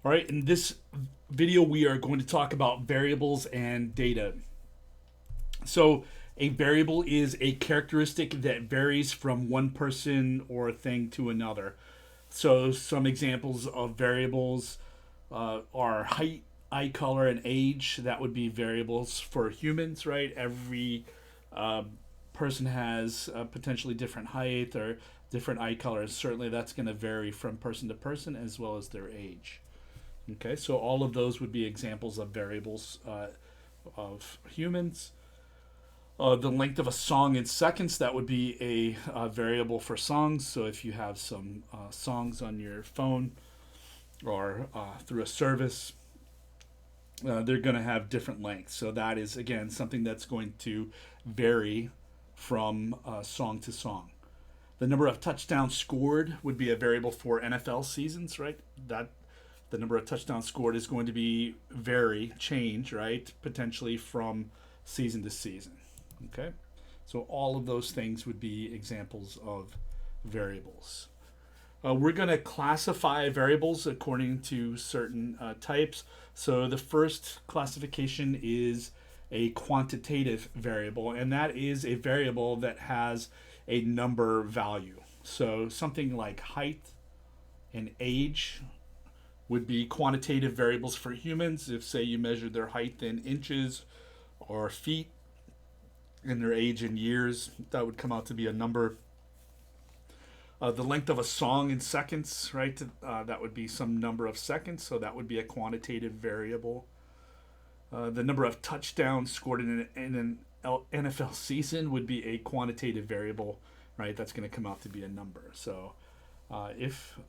All right, in this video, we are going to talk about variables and data. So, a variable is a characteristic that varies from one person or thing to another. So, some examples of variables are height, eye color, and age. That would be variables for humans, right? Every uh, person has potentially different height or different eye colors. Certainly, that's going to vary from person to person as well as their age. Okay, so all of those would be examples of variables of humans. The length of a song in seconds, that would be a variable for songs. So if you have some songs on your phone or through a service, they're going to have different lengths. So that is, again, something that's going to vary from song to song. The number of touchdowns scored would be a variable for NFL seasons, right? That the number of touchdowns scored is going to be change, right? Potentially from season to season. Okay, so all of those things would be examples of variables. We're going to classify variables according to certain types. So the first classification is a quantitative variable, and that is a variable that has a number value. So something like height and age would be quantitative variables for humans. If, say, you measured their height in inches or feet and their age in years, that would come out to be a number. The length of a song in seconds, right? That would be some number of seconds, so that would be a quantitative variable. The number of touchdowns scored in an NFL season would be a quantitative variable, right? That's going to come out to be a number. So if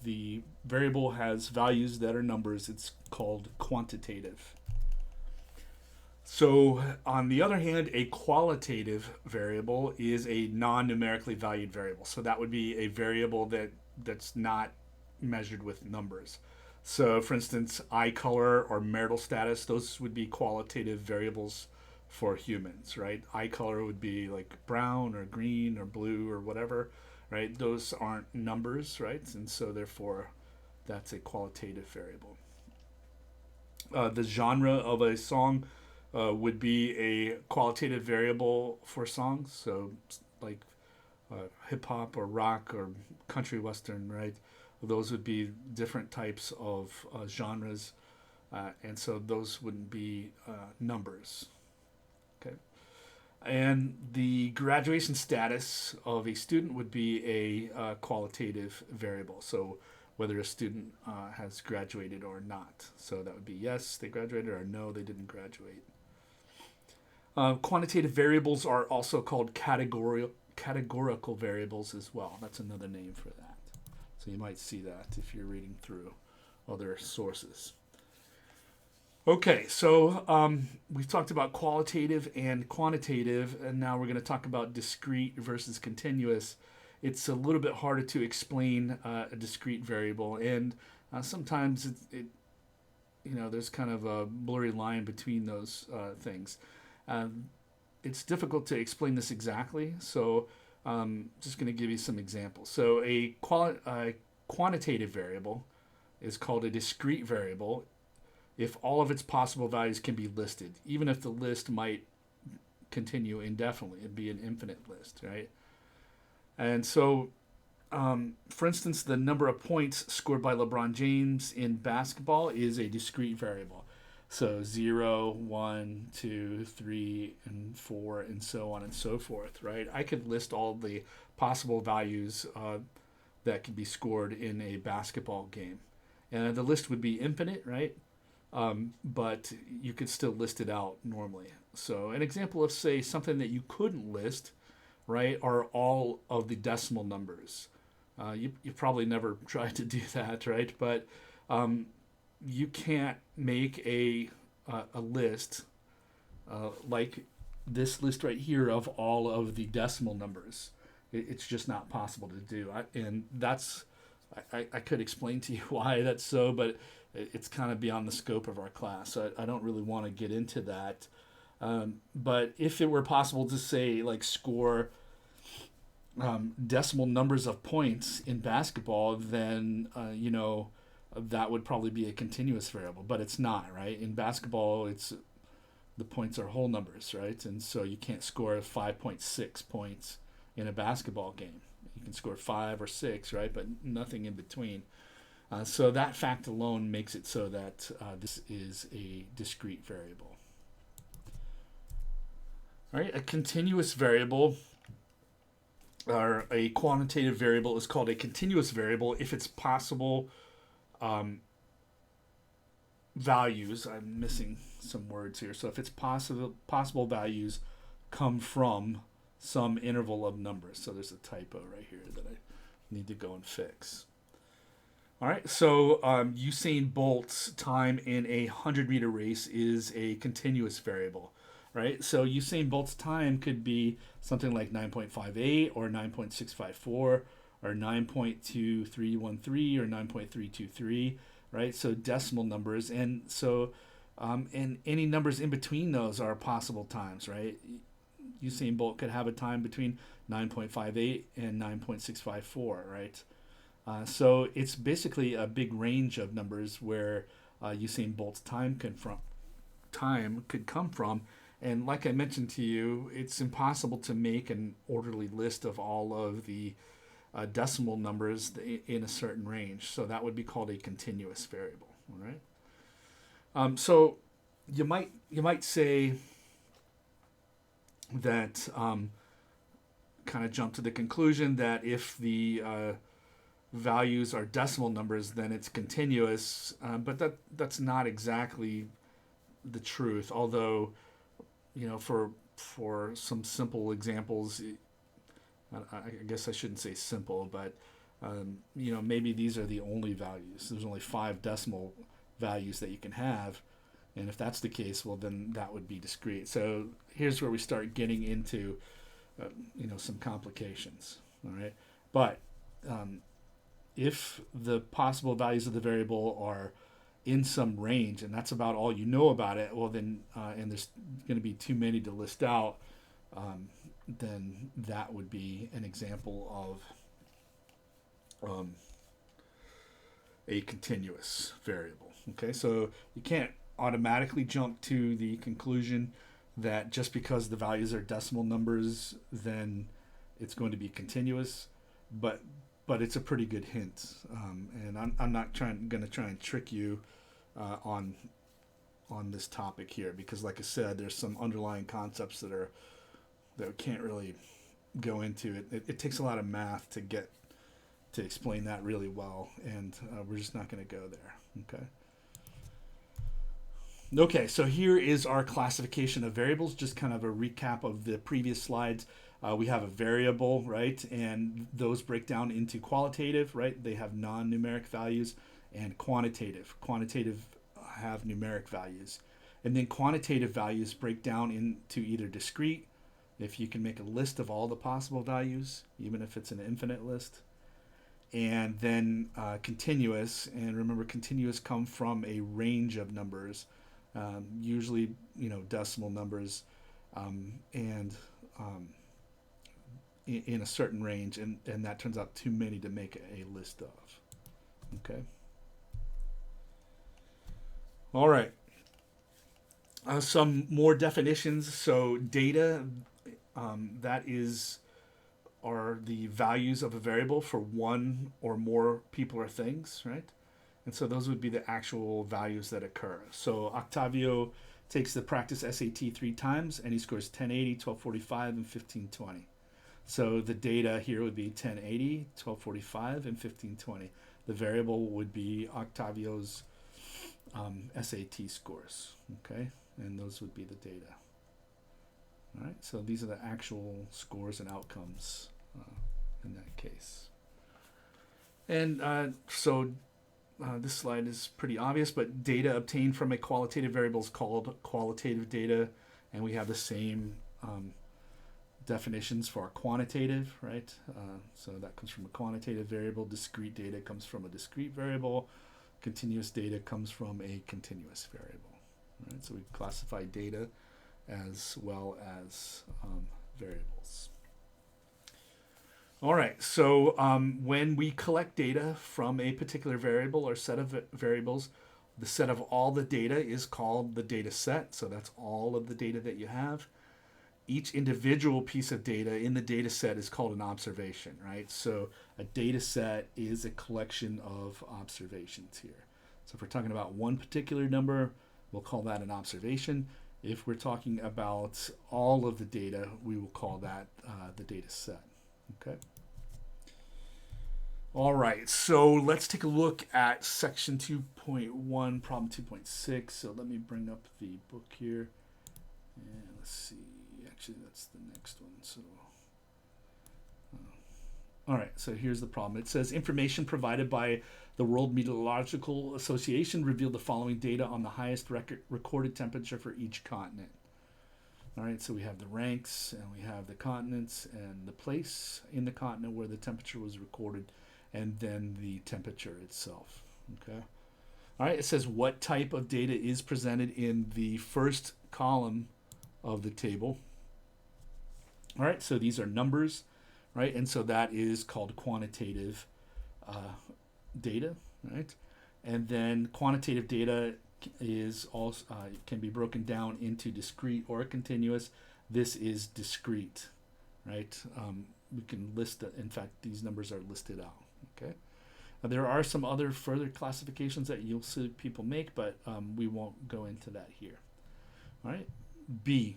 the variable has values that are numbers, it's called quantitative. So, on the other hand, a qualitative variable is a non-numerically valued variable. So that would be a variable that's not measured with numbers. So, for instance, eye color or marital status, those would be qualitative variables for humans, right? Eye color would be like brown or green or blue or whatever, right? Those aren't numbers, right? And so, therefore, that's a qualitative variable. The genre of a song would be a qualitative variable for songs. So, like hip hop or rock or country western, right? Those would be different types of genres, and so those wouldn't be numbers. Okay. And the graduation status of a student would be a qualitative variable. So whether a student has graduated or not. So that would be yes, they graduated, or no, they didn't graduate. Quantitative variables are also called categorical variables as well. That's another name for that. So you might see that if you're reading through other sources. Okay, so we've talked about qualitative and quantitative, and now we're going to talk about discrete versus continuous. It's a little bit harder to explain a discrete variable, and sometimes there's kind of a blurry line between those things. Um, it's difficult to explain this exactly, so just going to give you some examples. So a quantitative variable is called a discrete variable if all of its possible values can be listed, even if the list might continue indefinitely. It'd be an infinite list, right? And so, for instance, the number of points scored by LeBron James in basketball is a discrete variable. So 0, 1, 2, 3, and 4, and so on and so forth, right? I could list all the possible values that could be scored in a basketball game. And the list would be infinite, right? But you could still list it out normally. So an example of, say, something that you couldn't list, right, are all of the decimal numbers. You probably never tried to do that, right? But you can't make a list like this list right here of all of the decimal numbers. It's just not possible to do. And that's I could explain to you why that's so, but it's kind of beyond the scope of our class. So I don't really want to get into that. But if it were possible to say, like, score decimal numbers of points in basketball, then that would probably be a continuous variable, but it's not, right? In basketball, it's the points are whole numbers, right? And so you can't score 5.6 points in a basketball game. You can score 5 or 6, right? But nothing in between. So that fact alone makes it so that this is a discrete variable. All right, a continuous variable or a quantitative variable is called a continuous variable if it's possible values. I'm missing some words here. So if it's possible values come from some interval of numbers. So there's a typo right here that I need to go and fix. All right, so Usain Bolt's time in a 100-meter race is a continuous variable, right? So Usain Bolt's time could be something like 9.58 or 9.654 or 9.2313 or 9.323, right? So decimal numbers, and so and any numbers in between those are possible times, right? Usain Bolt could have a time between 9.58 and 9.654, right? So it's basically a big range of numbers where Usain Bolt's time could come from. And like I mentioned to you, it's impossible to make an orderly list of all of the decimal numbers in a certain range. So that would be called a continuous variable. All right. So you might say that kind of jump to the conclusion that if the values are decimal numbers, then it's continuous. But that's not exactly the truth. Although, for some simple examples, I guess I shouldn't say simple, but maybe these are the only values. There's only 5 decimal values that you can have, and if that's the case, well, then that would be discrete. So here's where we start getting into some complications. All right, but if the possible values of the variable are in some range, and that's about all you know about it, well then, and there's going to be too many to list out, then that would be an example of a continuous variable. Okay, so you can't automatically jump to the conclusion that just because the values are decimal numbers, then it's going to be continuous, but it's a pretty good hint, and I'm not going to try and trick you on this topic here, because like I said, there's some underlying concepts that we can't really go into. It takes a lot of math to explain that really well, and we're just not going to go there. Okay, so here is our classification of variables, just kind of a recap of the previous slides. We have a variable, right? And those break down into qualitative, right? They have non-numeric values, and quantitative. Quantitative have numeric values. And then quantitative values break down into either discrete, if you can make a list of all the possible values, even if it's an infinite list, and then continuous. And remember, continuous come from a range of numbers, usually decimal numbers, and in a certain range, and that turns out too many to make a list of. Okay. All right. Some more definitions. So data, are the values of a variable for one or more people or things, right? And so those would be the actual values that occur. So Octavio takes the practice SAT 3 times, and he scores 1080, 1245, and 1520. So the data here would be 1080, 1245, and 1520. The variable would be Octavio's SAT scores, okay? And those would be the data. All right, so these are the actual scores and outcomes in that case. And this slide is pretty obvious, but data obtained from a qualitative variable is called qualitative data, and we have the same definitions for our quantitative, right? So that comes from a quantitative variable. Discrete data comes from a discrete variable. Continuous data comes from a continuous variable. Right? So we classify data as well as variables. All right. So when we collect data from a particular variable or set of variables, the set of all the data is called the data set. So that's all of the data that you have. Each individual piece of data in the data set is called an observation, right? So a data set is a collection of observations here. So if we're talking about one particular number, we'll call that an observation. If we're talking about all of the data, we will call that the data set. Okay. All right, so let's take a look at section 2.1, problem 2.6. So let me bring up the book here. And let's see. Actually, that's the next one. So, all right, so here's the problem. It says information provided by the World Meteorological Association revealed the following data on the highest recorded temperature for each continent. All right, so we have the ranks and we have the continents and the place in the continent where the temperature was recorded, and then the temperature itself. Okay. All right, it says what type of data is presented in the first column of the table. All right, so these are numbers, right? And so that is called quantitative data, right? And then quantitative data is also can be broken down into discrete or continuous. This is discrete, right? We can list that. In fact, these numbers are listed out. Okay. Now, there are some other further classifications that you'll see people make, but we won't go into that here. All right. B.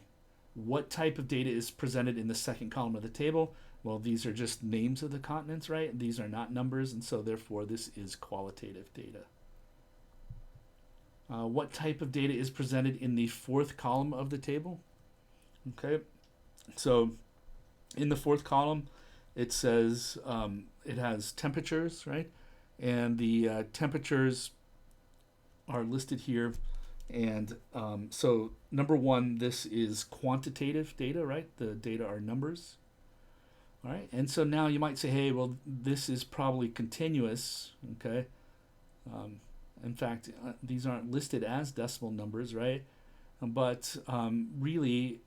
What type of data is presented in the second column of the table? Well, these are just names of the continents, right? These are not numbers, and so therefore this is qualitative data. What type of data is presented in the fourth column of the table? Okay, so in the fourth column, it says it has temperatures, right? And the temperatures are listed here. And so number one, this is quantitative data, right? The data are numbers. All right. And so now you might say, hey, well, this is probably continuous. Okay. In fact, these aren't listed as decimal numbers, right? But really,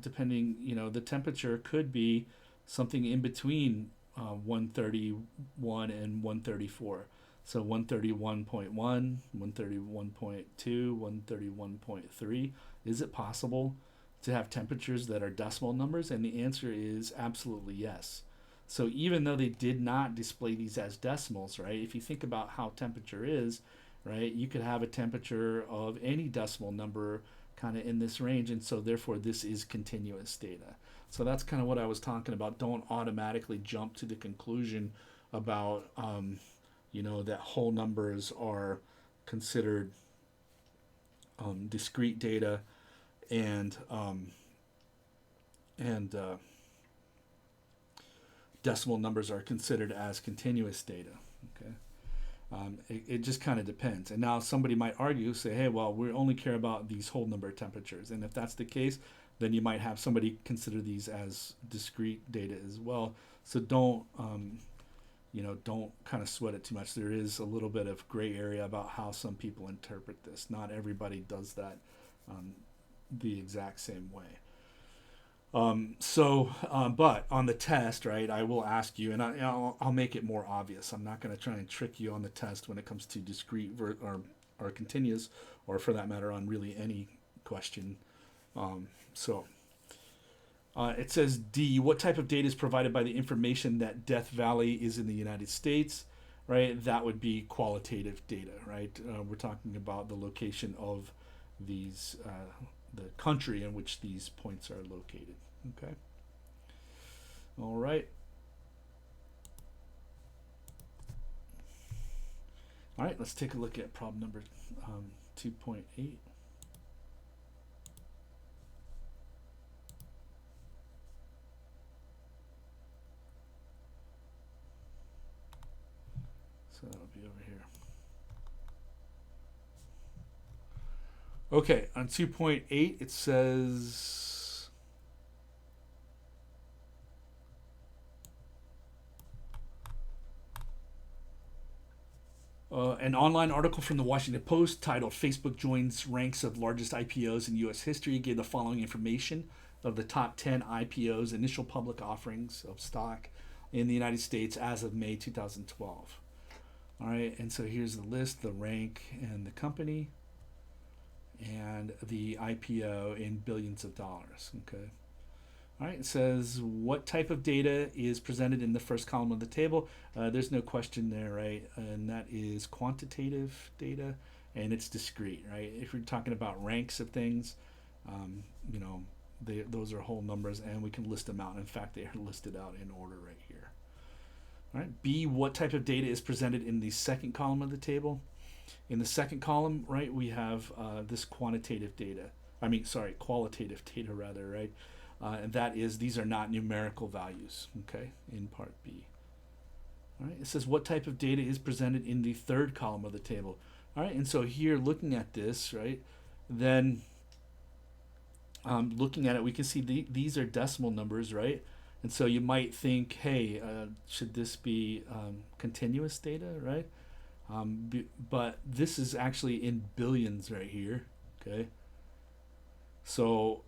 depending, the temperature could be something in between 131 and 134. So 131.1, 131.2, 131.3. Is it possible to have temperatures that are decimal numbers? And the answer is absolutely yes. So even though they did not display these as decimals, right? If you think about how temperature is, right, you could have a temperature of any decimal number kind of in this range, and so therefore this is continuous data. So that's kind of what I was talking about. Don't automatically jump to the conclusion about that whole numbers are considered discrete data, and decimal numbers are considered as continuous data. Okay, it just kind of depends. And now somebody might argue, say, hey, well, we only care about these whole number temperatures, and if that's the case, then you might have somebody consider these as discrete data as well. So don't kind of sweat it too much. There is a little bit of gray area about how some people interpret this. Not everybody does that the exact same way. But on the test, right, I will ask you, and I'll make it more obvious. I'm not going to try and trick you on the test when it comes to discrete or continuous, or for that matter, on really any question. It says D, what type of data is provided by the information that Death Valley is in the United States, right? That would be qualitative data, right? We're talking about the location of these, the country in which these points are located, okay? All right. All right, let's take a look at problem number 2.8. So that'll be over here. Okay, on 2.8 it says an online article from the Washington Post titled Facebook Joins Ranks of Largest IPOs in U.S. History gave the following information of the top 10 IPOs, initial public offerings of stock in the United States as of May 2012. All right, and so here's the list, the rank and the company, and the IPO in billions of dollars. Okay. All right, it says what type of data is presented in the first column of the table. There's no question there, right? And that is quantitative data, and it's discrete, right? If you're talking about ranks of things, um, you know, those are whole numbers, and we can list them out. In fact, they are listed out in order right here. All right. B, what type of data is presented in the second column of the table? In the second column, right, we have this qualitative data, rather, right? And that is, these are not numerical values, okay, in part B. All right, it says what type of data is presented in the third column of the table. All right, and so here, looking at this, right, then looking at it, we can see these are decimal numbers, right? And so you might think, hey, should this be continuous data, right? But this is actually in billions right here, okay? So,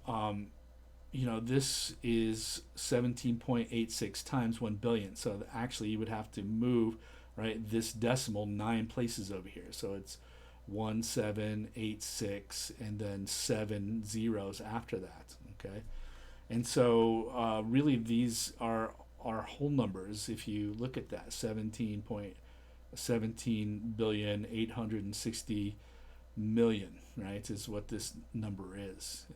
this is 17.86 times 1 billion. So actually you would have to move, right, this decimal 9 places over here. So it's 1786 and then 7 zeros after that, okay? And so really these are whole numbers. If you look at that, 17.17,860,000,000, right, is what this number is.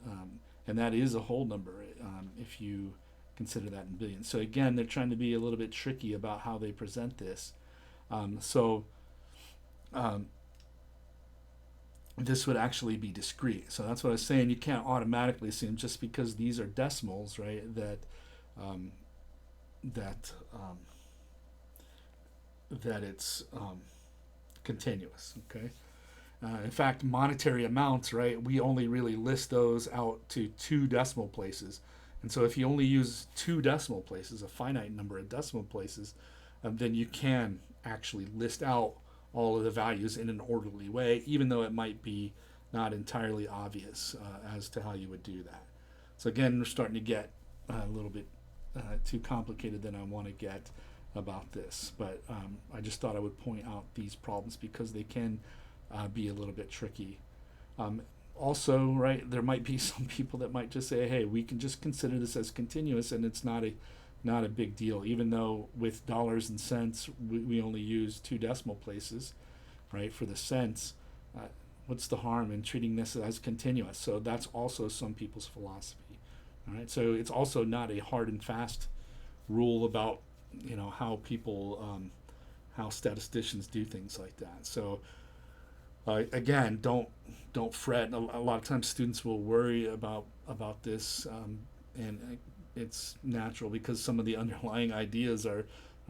And that is a whole number if you consider that in billions. So again, they're trying to be a little bit tricky about how they present this. This would actually be discrete. So that's what I was saying. You can't automatically assume just because these are decimals, right, that it's continuous. Okay. In fact, monetary amounts, right, we only really list those out to 2 decimal places. And so if you only use 2 decimal places, a finite number of decimal places, then you can actually list out all of the values in an orderly way, even though it might be not entirely obvious as to how you would do that. So again, we're starting to get a little bit too complicated than I want to get about this. But I just thought I would point out these problems because they can be a little bit tricky. Also, right, there might be some people that might just say, hey, we can just consider this as continuous, and it's not a big deal, even though with dollars and cents we only use 2 decimal places, right, for the cents. What's the harm in treating this as continuous? So that's also some people's philosophy. All right, so it's also not a hard and fast rule about how people how statisticians do things like that. So again, don't fret. A lot of times students will worry about this, and it's natural because some of the underlying ideas are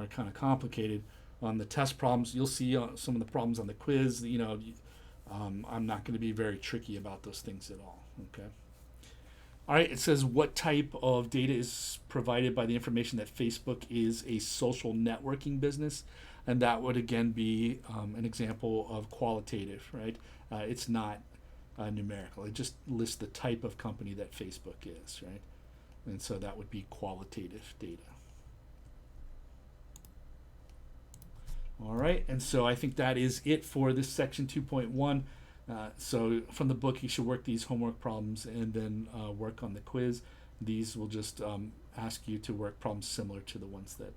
kind of complicated. On the test problems, you'll see some of the problems on the quiz. I'm not going to be very tricky about those things at all. Okay. All right. It says what type of data is provided by the information that Facebook is a social networking business, and that would again be an example of qualitative. Right. It's not numerical. It just lists the type of company that Facebook is. Right. And so that would be qualitative data. All right, and so I think that is it for this section 2.1. So from the book, you should work these homework problems and then work on the quiz. These will just ask you to work problems similar to the ones that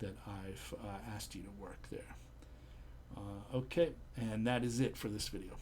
I've asked you to work there. Okay, and that is it for this video.